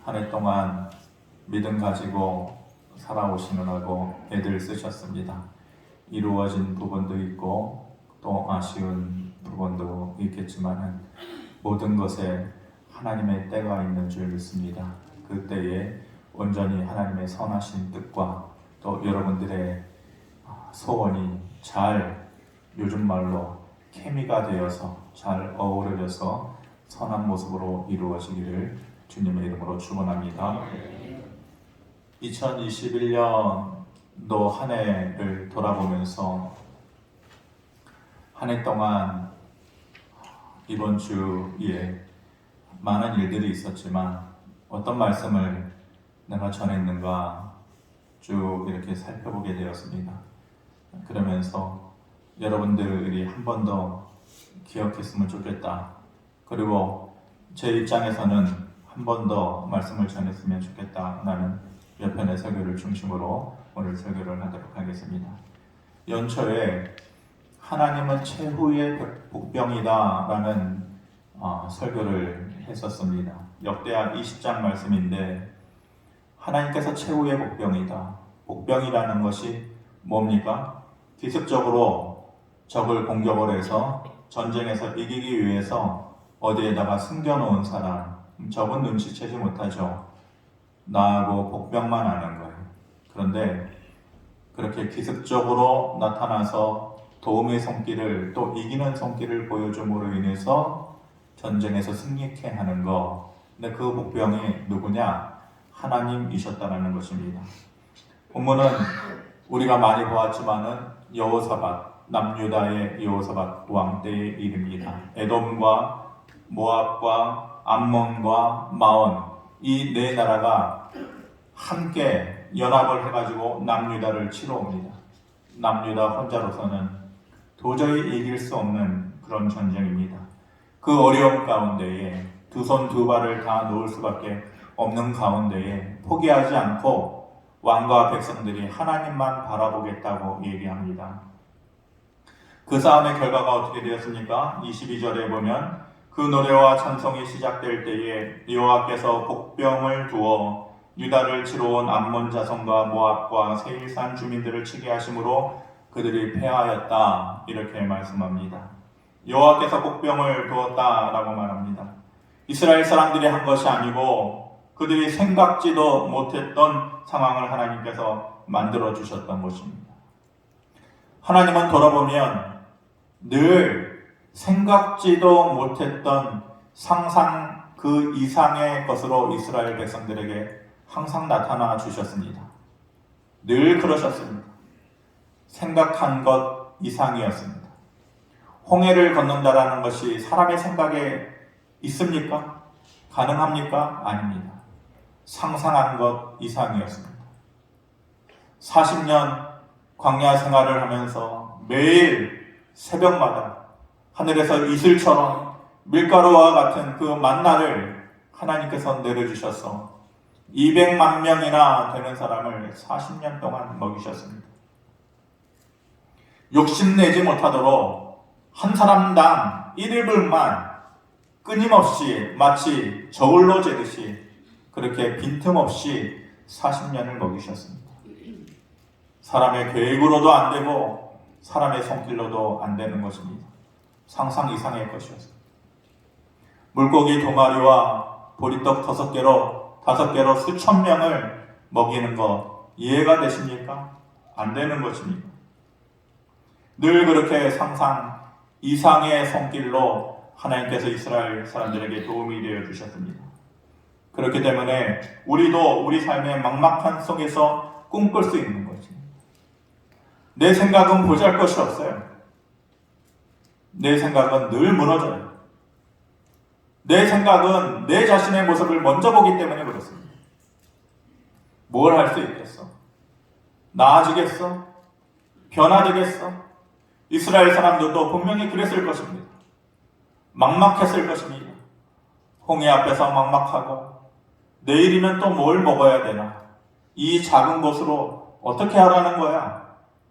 한 해 동안 믿음 가지고 살아오시느라고 애들 쓰셨습니다. 이루어진 부분도 있고 또 아쉬운 부분도 있겠지만 모든 것에 하나님의 때가 있는 줄 믿습니다. 그때에 온전히 하나님의 선하신 뜻과 또 여러분들의 소원이 잘, 요즘 말로 케미가 되어서 잘 어우러져서 선한 모습으로 이루어지기를 주님의 이름으로 축원합니다. 2021년도 한 해를 돌아보면서 한 해 동안 이번 주에 많은 일들이 있었지만 어떤 말씀을 내가 전했는가 쭉 이렇게 살펴보게 되었습니다. 그러면서 여러분들이 한 번 더 기억했으면 좋겠다. 그리고 제 입장에서는 한 번 더 말씀을 전했으면 좋겠다. 나는 몇 편의 설교를 중심으로 오늘 설교를 하도록 하겠습니다. 연초에 하나님은 최후의 복병이다 라는 설교를 했었습니다. 역대하 20장 말씀인데 하나님께서 최후의 복병이다. 복병이라는 것이 뭡니까? 기습적으로 적을 공격을 해서 전쟁에서 이기기 위해서 어디에다가 숨겨놓은 사람, 적은 눈치채지 못하죠. 나하고 복병만 아는 거예요. 그런데 그렇게 기습적으로 나타나서 도움의 손길을 또 이기는 손길을 보여줌으로 인해서 전쟁에서 승리케 하는 거. 근데 그 복병이 누구냐? 하나님이셨다는 것입니다. 본문은 우리가 많이 보았지만은 여호사밧, 남유다의 여호사밧 왕 때의 이름입니다. 에돔과 모압과 암몬과 마온 이 네 나라가 함께 연합을 해가지고 남유다를 치러 옵니다. 남유다 혼자로서는 도저히 이길 수 없는 그런 전쟁입니다. 그 어려움 가운데에 두 손 두 발을 다 놓을 수밖에 없는 가운데에 포기하지 않고 왕과 백성들이 하나님만 바라보겠다고 얘기합니다. 그 싸움의 결과가 어떻게 되었습니까? 22절에 보면 그 노래와 찬송이 시작될 때에 여호와께서 복병을 두어 유다를 치러 온 암몬 자손과 모압과 세일산 주민들을 치게 하심으로 그들이 패하였다. 이렇게 말씀합니다. 여호와께서 복병을 두었다라고 말합니다. 이스라엘 사람들이 한 것이 아니고 그들이 생각지도 못했던 상황을 하나님께서 만들어 주셨던 것입니다. 하나님은 돌아보면 늘 생각지도 못했던 상상 그 이상의 것으로 이스라엘 백성들에게 항상 나타나 주셨습니다. 늘 그러셨습니다. 생각한 것 이상이었습니다. 홍해를 건넌다라는 것이 사람의 생각에 있습니까? 가능합니까? 아닙니다. 상상한 것 이상이었습니다. 40년 광야 생활을 하면서 매일 새벽마다 하늘에서 이슬처럼 밀가루와 같은 그 만나를 하나님께서 내려주셔서 200만 명이나 되는 사람을 40년 동안 먹이셨습니다. 욕심내지 못하도록 한 사람당 1인분만 끊임없이 마치 저울로 재듯이 그렇게 빈틈없이 40년을 먹이셨습니다. 사람의 계획으로도 안 되고 사람의 손길로도 안 되는 것입니다. 상상 이상의 것이었습니다. 물고기 2마리와 보리떡 5개로 수천 명을 먹이는 것 이해가 되십니까? 안 되는 것입니다. 늘 그렇게 상상 이상의 손길로 하나님께서 이스라엘 사람들에게 도움이 되어 주셨습니다. 그렇기 때문에 우리도 우리 삶의 막막한 속에서 꿈꿀 수 있는 것입니다. 내 생각은 보잘것이 없어요. 내 생각은 늘 무너져요. 내 생각은 내 자신의 모습을 먼저 보기 때문에 그렇습니다. 뭘 할 수 있겠어? 나아지겠어? 변화되겠어? 이스라엘 사람들도 분명히 그랬을 것입니다. 막막했을 것입니다. 홍해 앞에서 막막하고 내일이면 또 뭘 먹어야 되나? 이 작은 것으로 어떻게 하라는 거야?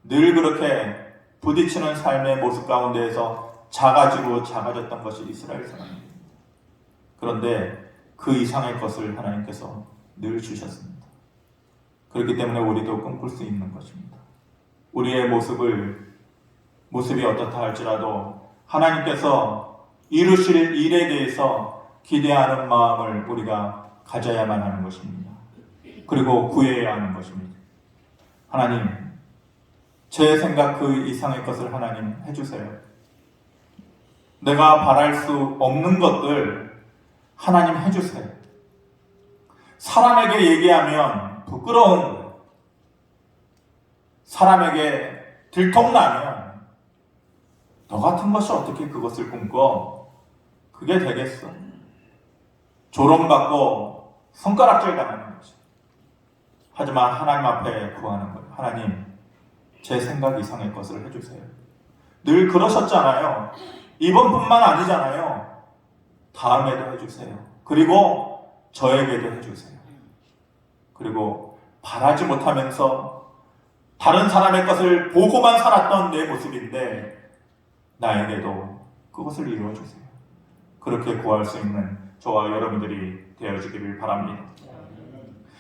늘 그렇게 부딪히는 삶의 모습 가운데에서 작아지고 작아졌던 것이 이스라엘 사람입니다. 그런데 그 이상의 것을 하나님께서 늘 주셨습니다. 그렇기 때문에 우리도 꿈꿀 수 있는 것입니다. 우리의 모습이 어떻다 할지라도 하나님께서 이루실 일에 대해서 기대하는 마음을 우리가 가져야만 하는 것입니다. 그리고 구해야 하는 것입니다. 하나님, 제 생각 그 이상의 것을 하나님 해주세요. 내가 바랄 수 없는 것들 하나님 해주세요. 사람에게 얘기하면 부끄러운 거예요. 사람에게 들통나면 너 같은 것이 어떻게 그것을 꿈꿔? 그게 되겠어. 조롱받고 손가락질 당하는 거죠. 하지만 하나님 앞에 구하는 거예요. 하나님, 제 생각 이상의 것을 해주세요. 늘 그러셨잖아요. 이번뿐만 아니잖아요. 다음에도 해주세요. 그리고 저에게도 해주세요. 그리고 바라지 못하면서 다른 사람의 것을 보고만 살았던 내 모습인데 나에게도 그것을 이루어주세요. 그렇게 구할 수 있는 저와 여러분들이 되어주기를 바랍니다.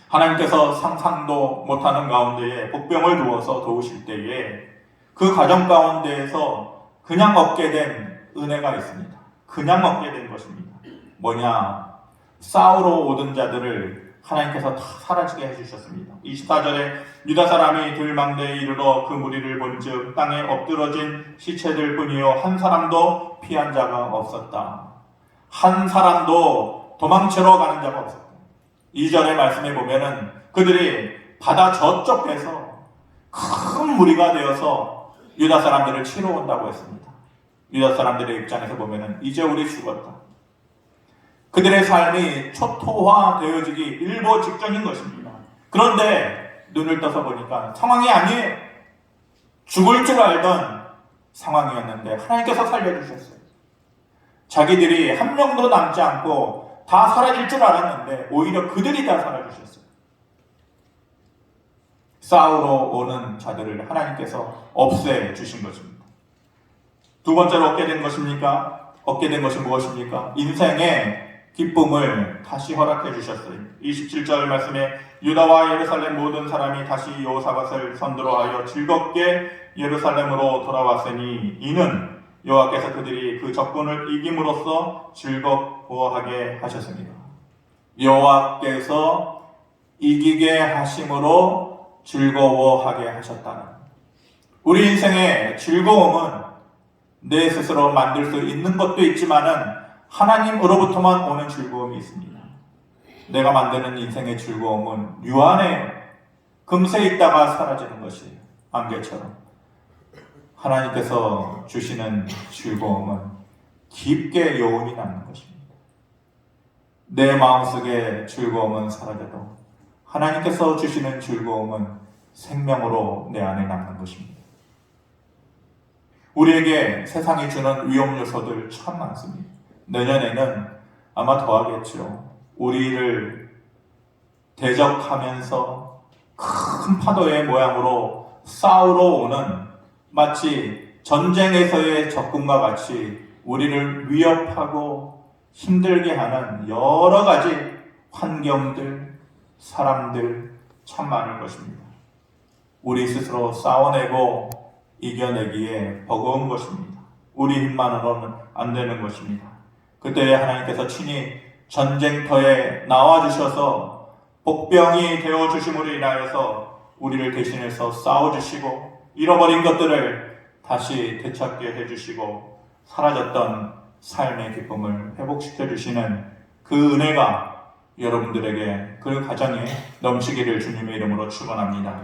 하나님께서 상상도 못하는 가운데에 복병을 두어서 도우실 때에 그 과정 가운데에서 그냥 얻게 된 은혜가 있습니다. 그냥 얻게 된 것입니다. 뭐냐? 싸우러 오던 자들을 하나님께서 다 사라지게 해주셨습니다. 24절에 유다 사람이 들망대에 이르러 그 무리를 본즉 땅에 엎드러진 시체들 뿐이요 한 사람도 피한 자가 없었다. 한 사람도 도망치러 가는 자가 없었다. 2절의 말씀에 보면은 그들이 바다 저쪽에서 큰 무리가 되어서 유다 사람들을 치러 온다고 했습니다. 유다 사람들의 입장에서 보면은 이제 우리 죽었다. 그들의 삶이 초토화되어지기 일보 직전인 것입니다. 그런데 눈을 떠서 보니까 상황이 아니에요. 죽을 줄 알던 상황이었는데 하나님께서 살려주셨어요. 자기들이 한 명도 남지 않고 다 사라질 줄 알았는데 오히려 그들이 다 살아주셨어요. 싸우러 오는 자들을 하나님께서 없애주신 것입니다. 두 번째로 얻게 된 것입니까? 얻게 된 것이 무엇입니까? 인생의 기쁨을 다시 허락해 주셨어요. 27절 말씀에 유다와 예루살렘 모든 사람이 다시 여호사밧을 선두로하여 즐겁게 예루살렘으로 돌아왔으니 이는 여호와께서 그들이 그 적군을 이김으로써 즐거워하게 하셨습니다. 여호와께서 이기게 하심으로 즐거워하게 하셨다는, 우리 인생의 즐거움은 내 스스로 만들 수 있는 것도 있지만은 하나님으로부터만 오는 즐거움이 있습니다. 내가 만드는 인생의 즐거움은 유한해요. 금세 있다가 사라지는 것이에요. 안개처럼. 하나님께서 주시는 즐거움은 깊게 여운이 남는 것입니다. 내 마음속의 즐거움은 사라져도 하나님께서 주시는 즐거움은 생명으로 내 안에 남는 것입니다. 우리에게 세상이 주는 위험 요소들 참 많습니다. 내년에는 아마 더하겠죠. 우리를 대적하면서 큰 파도의 모양으로 싸우러 오는, 마치 전쟁에서의 적군과 같이 우리를 위협하고 힘들게 하는 여러 가지 환경들, 사람들 참 많을 것입니다. 우리 스스로 싸워내고 이겨내기에 버거운 것입니다. 우리 힘만으로는 안 되는 것입니다. 그때 하나님께서 친히 전쟁터에 나와주셔서 복병이 되어주심으로 인하여서 우리를 대신해서 싸워주시고 잃어버린 것들을 다시 되찾게 해주시고 사라졌던 삶의 기쁨을 회복시켜주시는 그 은혜가 여러분들에게, 그 가정에 넘치기를 주님의 이름으로 축원합니다.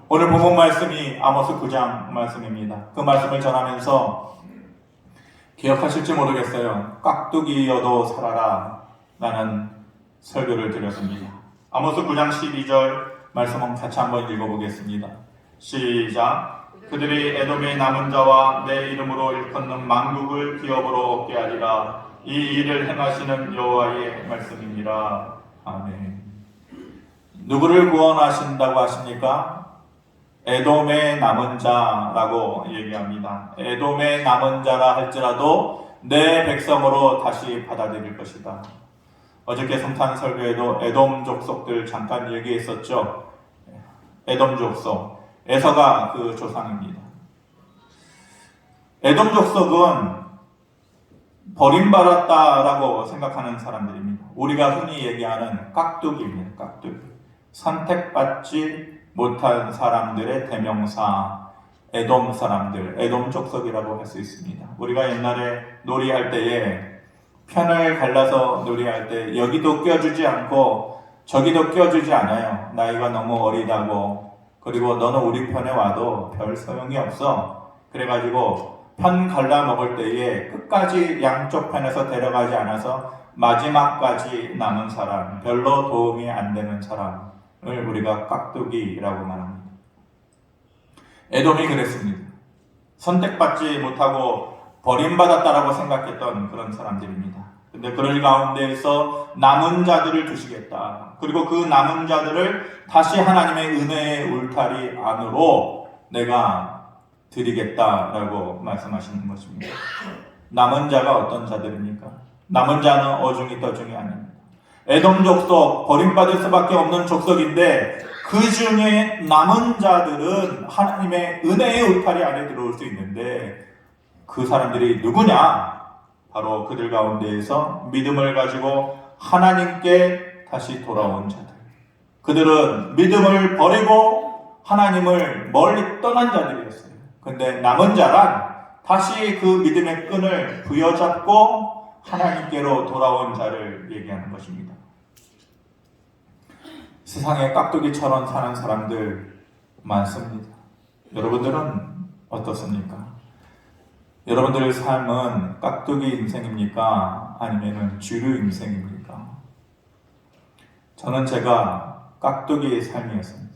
오늘 본문 말씀이 아모스 9장 말씀입니다. 그 말씀을 전하면서 기억하실지 모르겠어요. 깍두기여도 살아라 라는 설교를 드렸습니다. 아모스 9장 12절 말씀 같이 한번 읽어보겠습니다. 시작. 그들이 에돔의 남은 자와 내 이름으로 일컫는 만국을 기업으로 얻게 하리라. 이 일을 행하시는 여호와의 말씀이니라. 아멘. 누구를 구원하신다고 하십니까? 에돔의 남은 자라고 얘기합니다. 에돔의 남은 자라 할지라도 내 백성으로 다시 받아들일 것이다. 어저께 성탄 설교에도 에돔 족속들 잠깐 얘기했었죠. 에돔 족속, 에서가 그 조상입니다. 에돔 족속은 버림받았다라고 생각하는 사람들입니다. 우리가 흔히 얘기하는 깍두기입니다. 깍두기. 선택받지 못한 사람들의 대명사, 에돔 사람들, 에돔 족속이라고 할 수 있습니다. 우리가 옛날에 놀이할 때에 편을 갈라서 놀이할 때 여기도 껴주지 않고 저기도 껴주지 않아요. 나이가 너무 어리다고. 그리고 너는 우리 편에 와도 별 소용이 없어. 그래가지고 편 갈라 먹을 때에 끝까지 양쪽 편에서 데려가지 않아서 마지막까지 남은 사람, 별로 도움이 안 되는 사람을 우리가 깍두기라고 말합니다. 에돔이 그랬습니다. 선택받지 못하고 버림받았다라고 생각했던 그런 사람들입니다. 근데 그럴 가운데에서 남은 자들을 두시겠다. 그리고 그 남은 자들을 다시 하나님의 은혜의 울타리 안으로 내가 드리겠다라고 말씀하시는 것입니다. 남은 자가 어떤 자들입니까? 남은 자는 어중이 떠중이 아닙니다. 에돔 족속, 버림받을 수밖에 없는 족속인데 그 중에 남은 자들은 하나님의 은혜의 울타리 안에 들어올 수 있는데 그 사람들이 누구냐? 바로 그들 가운데에서 믿음을 가지고 하나님께 다시 돌아온 자들. 그들은 믿음을 버리고 하나님을 멀리 떠난 자들이었어요. 근데 남은 자란 다시 그 믿음의 끈을 부여잡고 하나님께로 돌아온 자를 얘기하는 것입니다. 세상에 깍두기처럼 사는 사람들 많습니다. 여러분들은 어떻습니까? 여러분들의 삶은 깍두기 인생입니까? 아니면 주류 인생입니까? 저는 제가 깍두기의 삶이었습니다.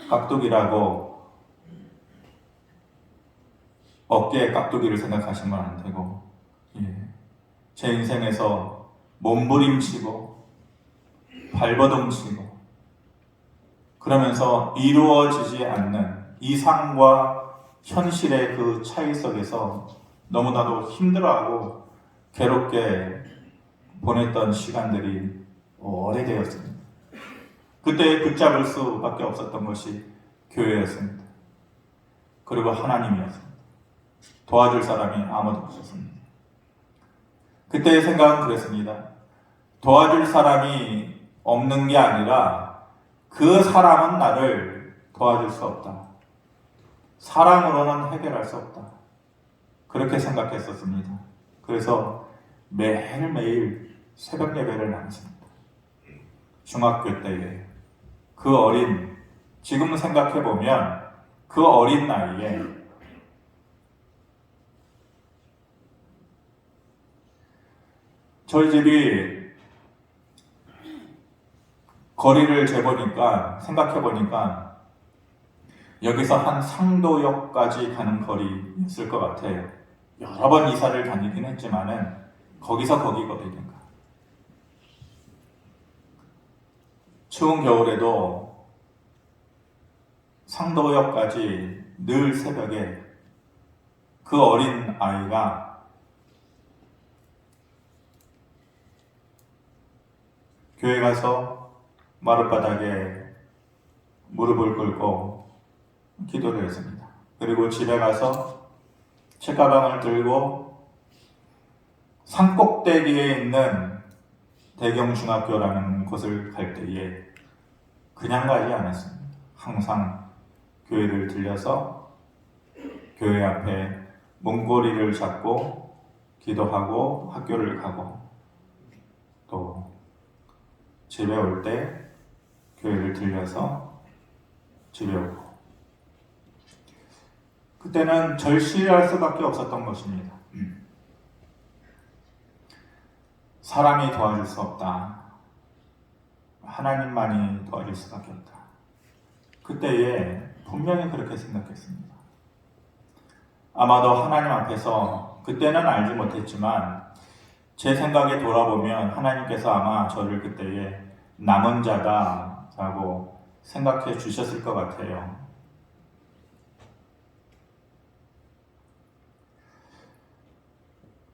깍두기라고 어깨에 깍두기를 생각하시면 안 되고, 제 인생에서 몸부림치고 발버둥치고 그러면서 이루어지지 않는 이상과 현실의 그 차이 속에서 너무나도 힘들어하고 괴롭게 보냈던 시간들이 오래되었습니다. 그때 붙잡을 수밖에 없었던 것이 교회였습니다. 그리고 하나님이었습니다. 도와줄 사람이 아무도 없었습니다. 그때의 생각은 그랬습니다. 도와줄 사람이 없는 게 아니라 그 사람은 나를 도와줄 수 없다. 사랑으로는 해결할 수 없다. 그렇게 생각했었습니다. 그래서 매일매일 새벽 예배를 나눴습니다. 중학교 때에 그 어린, 지금 생각해보면 그 어린 나이에 저희 집이 거리를 재보니까, 생각해보니까 여기서 한 상도역까지 가는 거리였을 것 같아요. 여러 번 이사를 다니긴 했지만은 거기서 거기 거리니까. 추운 겨울에도 상도역까지 늘 새벽에 그 어린 아이가 교회 가서 마룻바닥에 무릎을 꿇고 기도를 했습니다. 그리고 집에 가서 책가방을 들고 산꼭대기에 있는 대경중학교라는 곳을 갈 때에 그냥 가지 않았습니다. 항상 교회를 들려서 교회 앞에 문고리를 잡고 기도하고 학교를 가고 또 집에 올 때 교회를 들려서 집에 오고 그때는 절실할 수밖에 없었던 것입니다. 사람이 도와줄 수 없다. 하나님만이 도와줄 수밖에 없다. 그때에 분명히 그렇게 생각했습니다. 아마도 하나님 앞에서 그때는 알지 못했지만 제 생각에 돌아보면 하나님께서 아마 저를 그때에 남은 자다라고 생각해 주셨을 것 같아요.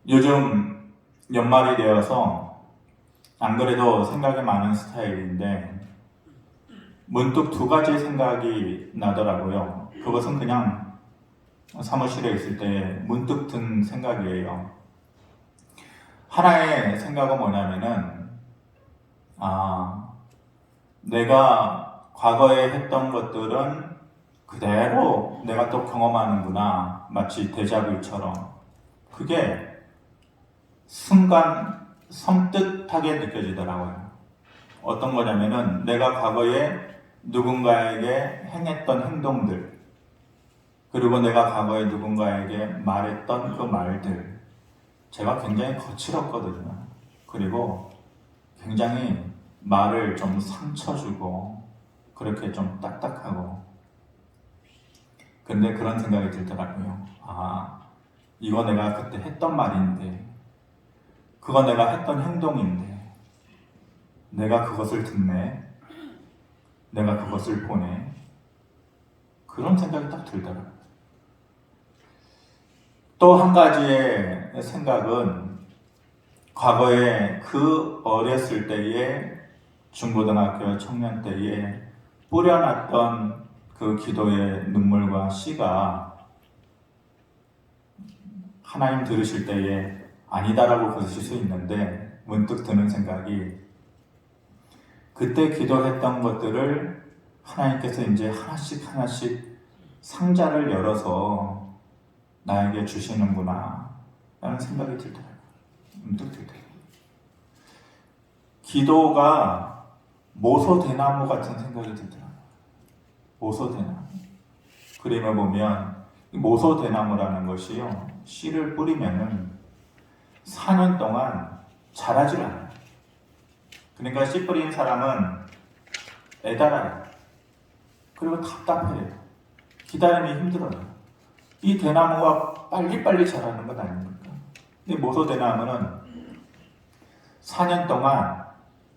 요즘 연말이 되어서 안 그래도 생각이 많은 스타일인데 문득 두 가지 생각이 나더라고요. 그것은 그냥 사무실에 있을 때 문득 든 생각이에요. 하나의 생각은 뭐냐면은 내가 과거에 했던 것들은 그대로 내가 또 경험하는구나. 마치 데자뷰처럼. 그게 순간 섬뜩하게 느껴지더라고요. 어떤 거냐면은 내가 과거에 누군가에게 행했던 행동들, 그리고 내가 과거에 누군가에게 말했던 그 말들, 제가 굉장히 거칠었거든요. 그리고 굉장히 말을 좀 상처 주고 그렇게 좀 딱딱하고, 근데 그런 생각이 들더라고요. 이거 내가 그때 했던 말인데, 그거 내가 했던 행동인데, 내가 그것을 듣네, 내가 그것을 보네, 그런 생각이 딱 들더라고요. 또 한 가지의 생각은 과거에 그 어렸을 때에 중고등학교 청년 때에 뿌려놨던 그 기도의 눈물과 씨가 하나님 들으실 때에 아니다라고 그러실 수 있는데, 문득 드는 생각이 그때 기도했던 것들을 하나님께서 이제 하나씩 하나씩 상자를 열어서 나에게 주시는구나 라는 생각이 들더라고요. 문득 들더라고요. 기도가 모소대나무 같은 생각이 들더라고요. 모소대나무. 그림을 보면 모소대나무라는 것이요, 씨를 뿌리면은 4년 동안 자라질 않아요. 그러니까 씨 뿌린 사람은 애달아요. 그리고 답답해요. 기다림이 힘들어요. 이 대나무가 빨리빨리 자라는 것 아닙니까? 이 모소대나무는 4년 동안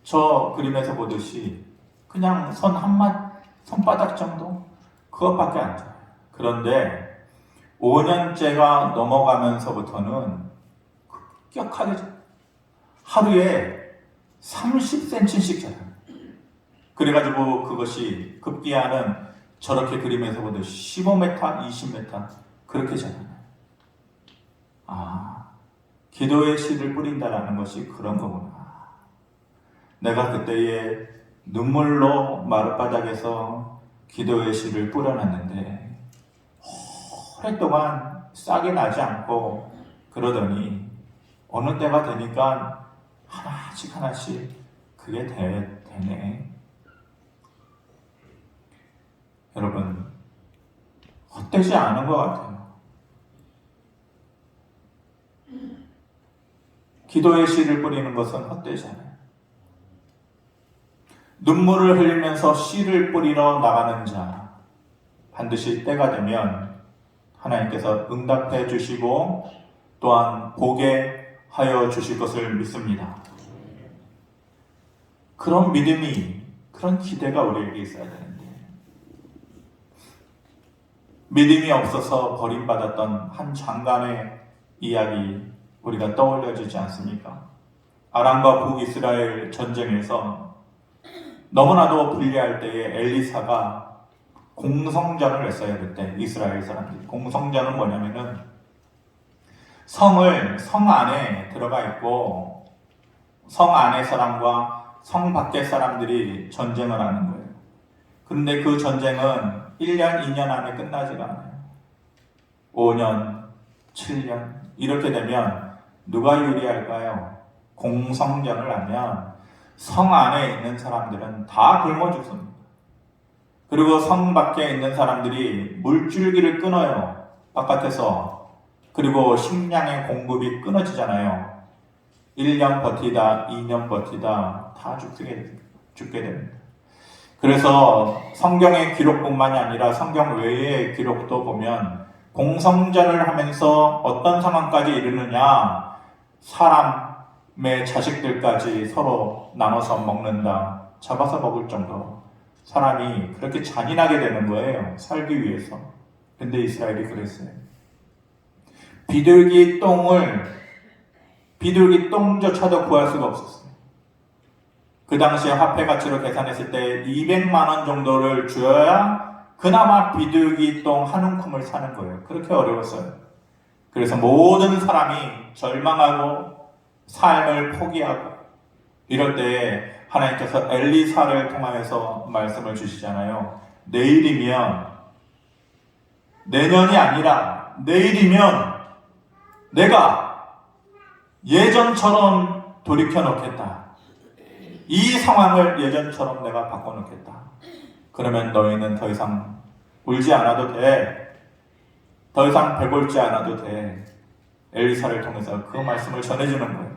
저 그림에서 보듯이 그냥 손바닥 정도? 그것밖에 안 자라요. 그런데 5년째가 넘어가면서부터는 급격하게 하루에 30cm씩 자라요. 그래가지고 그것이 급기야는 저렇게 그림에서 보듯이 15m, 20m 그렇게 자라요. 기도의 씨를 뿌린다라는 것이 그런 거구나. 내가 그때에 눈물로 마룻바닥에서 기도의 씨를 뿌려놨는데 오랫동안 싹이 나지 않고 그러더니 어느 때가 되니까 하나씩 하나씩 그게 되네. 여러분, 헛되지 않은 것 같아요. 기도의 씨를 뿌리는 것은 헛되지 않아요. 눈물을 흘리면서 씨를 뿌리러 나가는 자, 반드시 때가 되면 하나님께서 응답해 주시고 또한 보게 하여 주실 것을 믿습니다. 그런 믿음이, 그런 기대가 우리에게 있어야 되는데, 믿음이 없어서 버림받았던 한 장관의 이야기 우리가 떠올려지지 않습니까? 아람과 북이스라엘 전쟁에서 너무나도 불리할 때에 엘리사가 공성전을 했어요. 그때 이스라엘 사람들이. 공성전은 뭐냐면은 성 안에 들어가 있고 성 안의 사람과 성 밖의 사람들이 전쟁을 하는 거예요. 그런데 그 전쟁은 1년, 2년 안에 끝나지가 않아요. 5년, 7년 이렇게 되면 누가 유리할까요? 공성전을 하면 성 안에 있는 사람들은 다 굶어 죽습니다. 그리고 성 밖에 있는 사람들이 물줄기를 끊어요. 바깥에서. 그리고 식량의 공급이 끊어지잖아요. 1년 버티다, 2년 버티다 다 죽게 됩니다. 그래서 성경의 기록뿐만이 아니라 성경 외의 기록도 보면 공성전을 하면서 어떤 상황까지 이르느냐, 사람의 자식들까지 서로 나눠서 먹는다, 잡아서 먹을 정도로 사람이 그렇게 잔인하게 되는 거예요. 살기 위해서. 근데 이스라엘이 그랬어요. 비둘기 똥을 비둘기 똥조차도 구할 수가 없었어요. 그 당시에 화폐 가치로 계산했을 때 200만 원 정도를 주어야 그나마 비둘기 똥 한 움큼을 사는 거예요. 그렇게 어려웠어요. 그래서 모든 사람이 절망하고 삶을 포기하고 이럴 때에 하나님께서 엘리사를 통하여서 말씀을 주시잖아요. 내일이면, 내년이 아니라 내일이면 내가 예전처럼 돌이켜 놓겠다. 이 상황을 예전처럼 내가 바꿔놓겠다. 그러면 너희는 더 이상 울지 않아도 돼. 더 이상 배골지 않아도 돼. 엘리사를 통해서 그 말씀을 전해주는 거예요.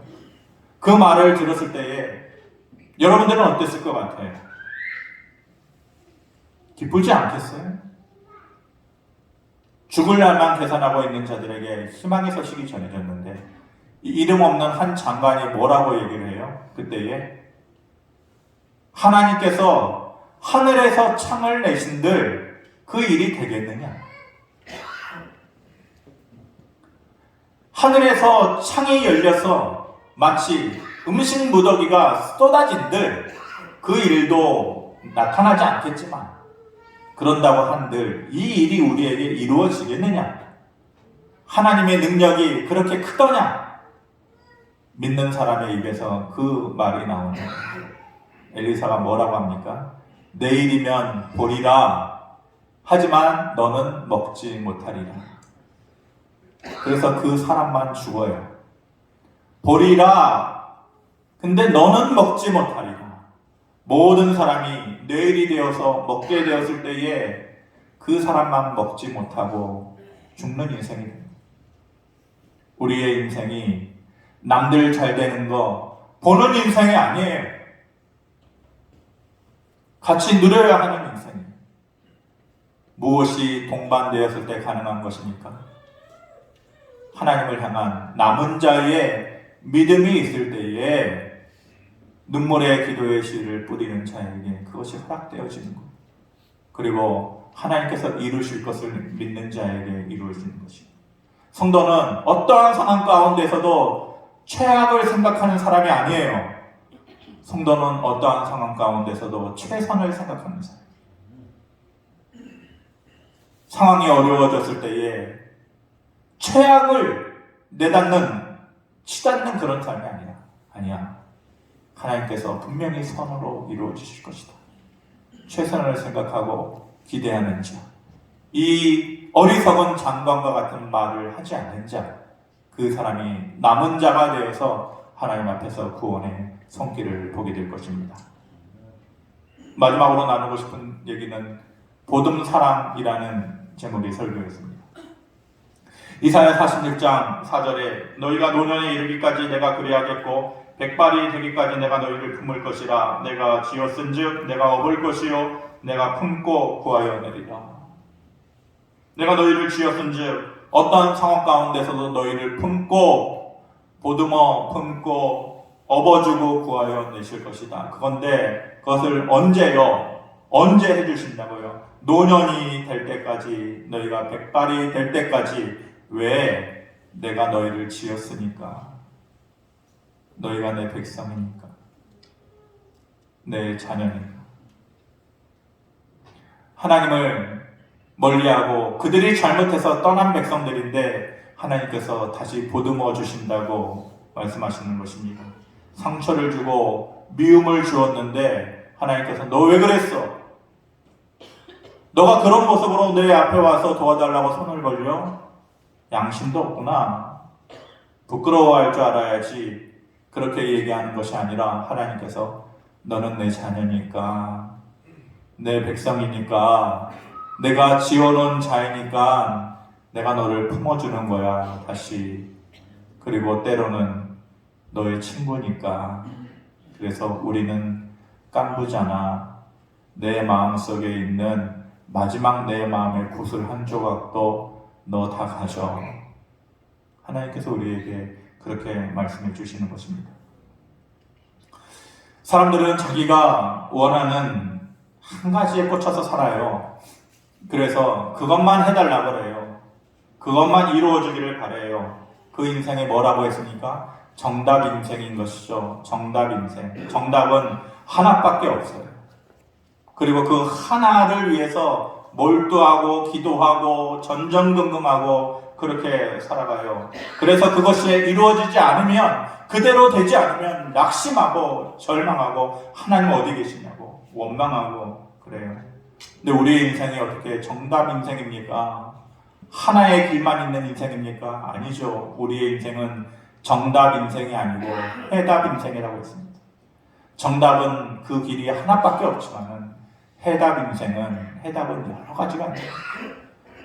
그 말을 들었을 때에 여러분들은 어땠을 것 같아요? 기쁘지 않겠어요? 죽을 날만 계산하고 있는 자들에게 희망의 소식이 전해졌는데 이름 없는 한 장관이 뭐라고 얘기를 해요? 그때에 하나님께서 하늘에서 창을 내신들 그 일이 되겠느냐? 하늘에서 창이 열려서 마치 음식 무더기가 쏟아진들 그 일도 나타나지 않겠지만 그런다고 한들 이 일이 우리에게 이루어지겠느냐? 하나님의 능력이 그렇게 크더냐? 믿는 사람의 입에서 그 말이 나오는 거예요. 엘리사가 뭐라고 합니까? 내일이면 보리라. 하지만 너는 먹지 못하리라. 그래서 그 사람만 죽어요. 보리라. 근데 너는 먹지 못하리라. 모든 사람이 내일이 되어서 먹게 되었을 때에 그 사람만 먹지 못하고 죽는 인생이 됩니다. 우리의 인생이 남들 잘 되는 거 보는 인생이 아니에요. 같이 누려야 하는 인생이에요. 무엇이 동반되었을 때 가능한 것입니까? 하나님을 향한 남은 자의 믿음이 있을 때에 눈물의 기도의 씨를 뿌리는 자에게 그것이 허락되어지는 것. 그리고 하나님께서 이루실 것을 믿는 자에게 이루어지는 것입니다. 성도는 어떠한 상황 가운데서도 최악을 생각하는 사람이 아니에요. 성도는 어떠한 상황 가운데서도 최선을 생각하는 사람. 상황이 어려워졌을 때에 최악을 내닫는, 치닫는 그런 삶이 아니야. 하나님께서 분명히 선으로 이루어 주실 것이다. 최선을 생각하고 기대하는 자. 이 어리석은 장관과 같은 말을 하지 않는 자. 그 사람이 남은 자가 되어서 하나님 앞에서 구원의 손길을 보게 될 것입니다. 마지막으로 나누고 싶은 얘기는 보듬사랑이라는 제목의 설교였습니다. 이사야 46장 4절에 너희가 노년에 이르기까지 내가 그리하겠고 백발이 되기까지 내가 너희를 품을 것이라. 내가 지었은즉 내가 업을 것이요 내가 품고 구하여 내리라. 내가 너희를 지었은즉 어떤 상황 가운데서도 너희를 품고 보듬어 품고 업어주고 구하여 내실 것이다. 그건데 그것을 언제 해주신다고요? 노년이 될 때까지, 너희가 백발이 될 때까지. 왜? 내가 너희를 지었으니까. 너희가 내 백성이니까. 내 자녀니까. 하나님을 멀리하고 그들이 잘못해서 떠난 백성들인데 하나님께서 다시 보듬어 주신다고 말씀하시는 것입니다. 상처를 주고 미움을 주었는데 하나님께서 너 왜 그랬어? 너가 그런 모습으로 내 앞에 와서 도와달라고 손을 벌려? 양심도 없구나. 부끄러워할 줄 알아야지. 그렇게 얘기하는 것이 아니라 하나님께서 너는 내 자녀니까, 내 백성이니까, 내가 지어놓은 자이니까 내가 너를 품어주는 거야. 다시. 그리고 때로는 너의 친구니까. 그래서 우리는 깐부잖아. 내 마음속에 있는 마지막 내 마음의 구슬 한 조각도 너 다 가져. 하나님께서 우리에게 그렇게 말씀해 주시는 것입니다. 사람들은 자기가 원하는 한 가지에 꽂혀서 살아요. 그래서 그것만 해달라고 그래요. 그것만 이루어지기를 바래요. 그 인생에 뭐라고 했습니까? 정답 인생인 것이죠. 정답 인생. 정답은 하나밖에 없어요. 그리고 그 하나를 위해서 몰두하고 기도하고 전전긍긍하고 그렇게 살아가요. 그래서 그것이 이루어지지 않으면, 그대로 되지 않으면 낙심하고 절망하고 하나님 어디 계시냐고 원망하고 그래요. 근데 우리의 인생이 어떻게 정답 인생입니까? 하나의 길만 있는 인생입니까? 아니죠. 우리의 인생은 정답 인생이 아니고 해답 인생이라고 했습니다. 정답은 그 길이 하나밖에 없지만 해답 인생은 해답은 여러 가지가 있어요.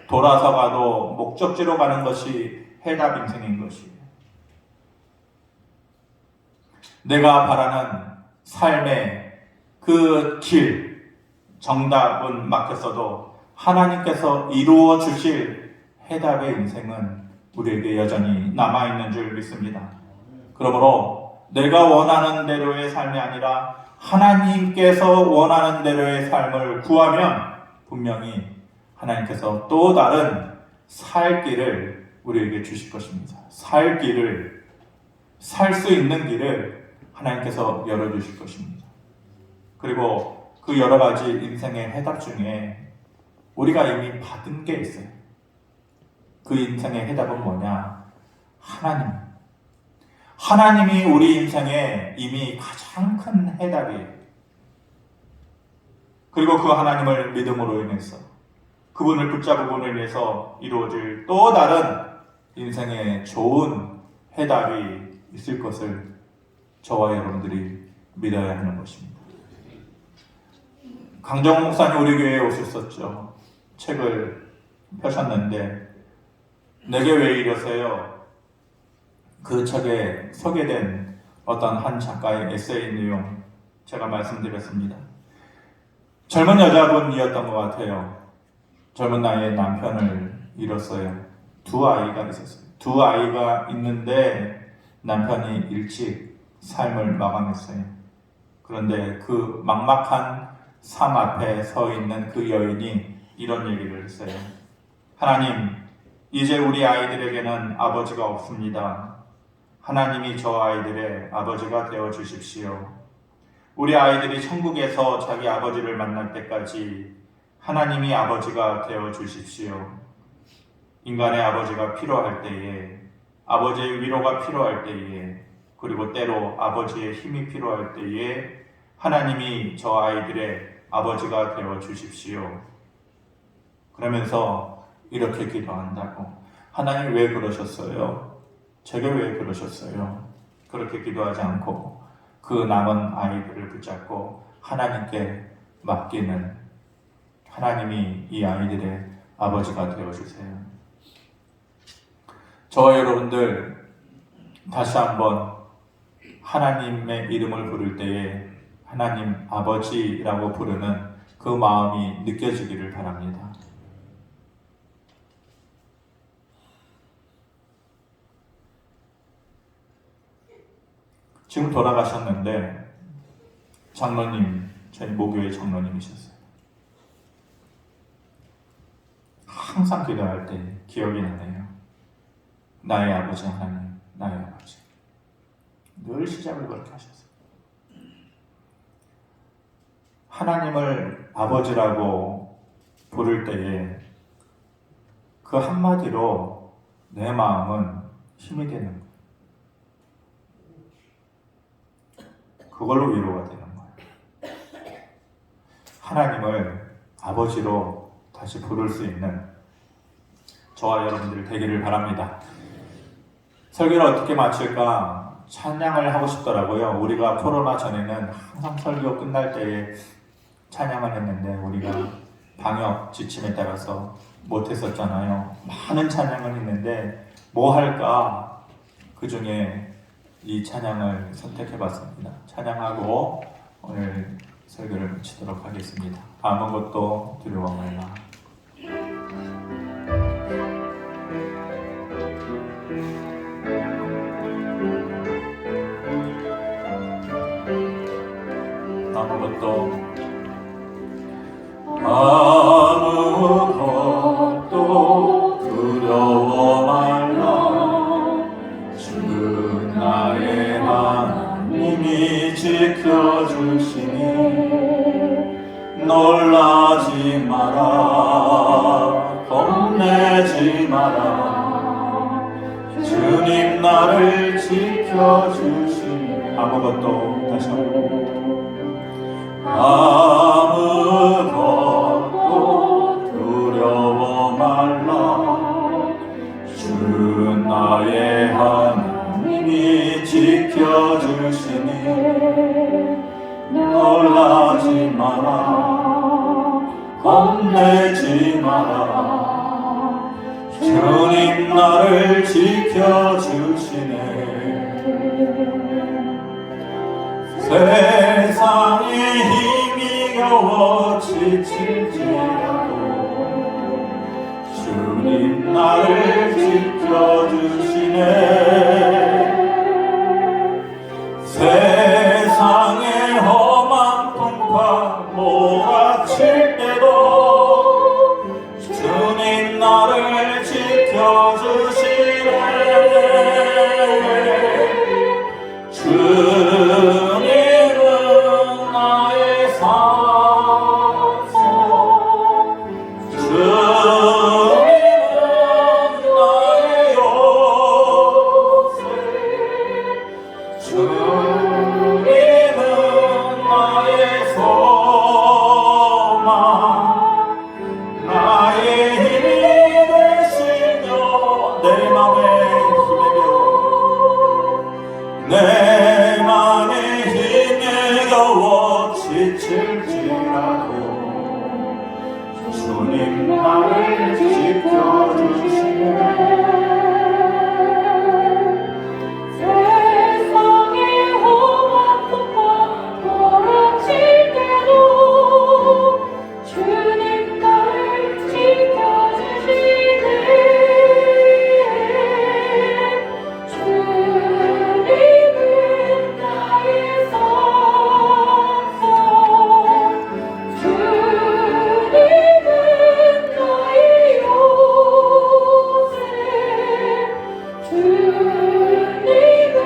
돌아서 가도 목적지로 가는 것이 해답 인생인 것이에요. 내가 바라는 삶의 그 길, 정답은 막혔어도 하나님께서 이루어 주실 해답의 인생은 우리에게 여전히 남아있는 줄 믿습니다. 그러므로 내가 원하는 대로의 삶이 아니라 하나님께서 원하는 대로의 삶을 구하면 분명히 하나님께서 또 다른 살 길을 우리에게 주실 것입니다. 살 길을, 살 수 있는 길을 하나님께서 열어주실 것입니다. 그리고 그 여러 가지 인생의 해답 중에 우리가 이미 받은 게 있어요. 그 인생의 해답은 뭐냐? 하나님. 하나님이 우리 인생에 이미 가장 큰 해답이에요. 그리고 그 하나님을 믿음으로 인해서 그분을 붙잡음으로 인해서 이루어질 또 다른 인생의 좋은 해답이 있을 것을 저와 여러분들이 믿어야 하는 것입니다. 강정호 목사님 우리 교회에 오셨었죠. 책을 펴셨는데 내게 왜 이러세요? 그 책에 소개된 어떤 한 작가의 에세이 내용 제가 말씀드렸습니다. 젊은 여자분이었던 것 같아요. 젊은 나이에 남편을 잃었어요. 두 아이가 있었어요. 두 아이가 있는데 남편이 일찍 삶을 마감했어요. 그런데 그 막막한 삶 앞에 서 있는 그 여인이 이런 얘기를 했어요. 하나님, 이제 우리 아이들에게는 아버지가 없습니다. 하나님이 저 아이들의 아버지가 되어 주십시오. 우리 아이들이 천국에서 자기 아버지를 만날 때까지 하나님이 아버지가 되어 주십시오. 인간의 아버지가 필요할 때에, 아버지의 위로가 필요할 때에, 그리고 때로 아버지의 힘이 필요할 때에 하나님이 저 아이들의 아버지가 되어 주십시오. 그러면서 이렇게 기도한다고. 하나님 왜 그러셨어요? 제게 왜 그러셨어요? 그렇게 기도하지 않고 그 남은 아이들을 붙잡고 하나님께 맡기는, 하나님이 이 아이들의 아버지가 되어주세요. 저와 여러분들 다시 한번 하나님의 이름을 부를 때에 하나님 아버지라고 부르는 그 마음이 느껴지기를 바랍니다. 지금 돌아가셨는데 장로님, 저희 모교의 장로님이셨어요. 항상 기도할 때 기억이 나네요. 나의 아버지 하나님, 나의 아버지. 늘 시작을 그렇게 하셨어요. 하나님을 아버지라고 부를 때에 그 한마디로 내 마음은 힘이 되는 거예요. 그걸로 위로가 되는 거예요. 하나님을 아버지로 다시 부를 수 있는 저와 여러분들 되기를 바랍니다. 설교를 어떻게 마칠까 찬양을 하고 싶더라고요. 우리가 코로나 전에는 항상 설교 끝날 때에 찬양을 했는데 우리가 방역 지침에 따라서 못했었잖아요. 많은 찬양을 했는데 뭐 할까? 그 중에 이 찬양을 선택해봤습니다. 찬양하고 오늘 설교를 마치도록 하겠습니다. 아무것도 두려워 말라. 아무것도 두려워 말라. 주 나의 지켜주시니 놀라지 마라 겁내지 마라 주님 나를 지켜주시니 아무것도 다시 아무것도 두려워 말라 주 나의 하나님이 지켜주시니 놀라지 마라 겁내지 마라 주님 나를 지켜주시네 세상에 힘이 겨워 지칠지라도 주님 나를 지켜주시네 세상에 험한 풍파 몰아칠 때도 주님 나를 지켜주시네 주님은 나의 산성 주님은 나의 요새 주님은 나의 소망 나의 힘이 되시며 내 맘에 힘에 겨워 지칠지라도 주님 나를 지켜주시네 세상에 험한 풍파 몰아칠 때도 주님 나를 지켜주시네 주님은 나의 산성 주님은 나의 요새 주님은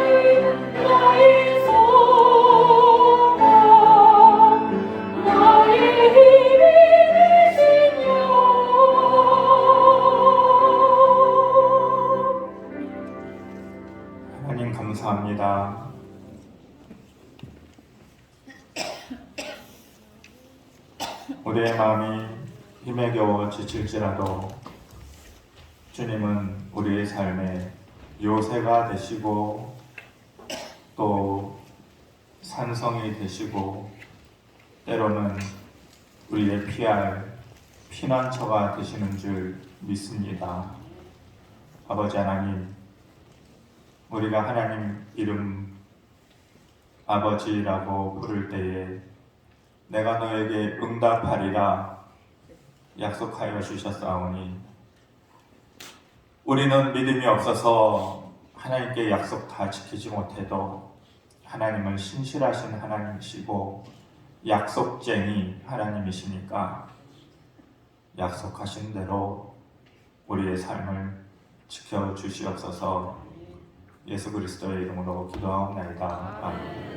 나의 소망 나의 힘이 되시며 하나님 감사합니다. 우리의 마음이 힘에 겨워 지칠지라도 주님은 우리의 삶에 요새가 되시고 또 산성이 되시고 때로는 우리의 피할 피난처가 되시는 줄 믿습니다. 아버지 하나님, 우리가 하나님 이름 아버지라고 부를 때에 내가 너에게 응답하리라 약속하여 주셨사오니 우리는 믿음이 없어서 하나님께 약속 다 지키지 못해도 하나님은 신실하신 하나님이시고 약속쟁이 하나님이시니까 약속하신 대로 우리의 삶을 지켜주시옵소서. 예수 그리스도의 이름으로 기도하옵나이다. 아멘.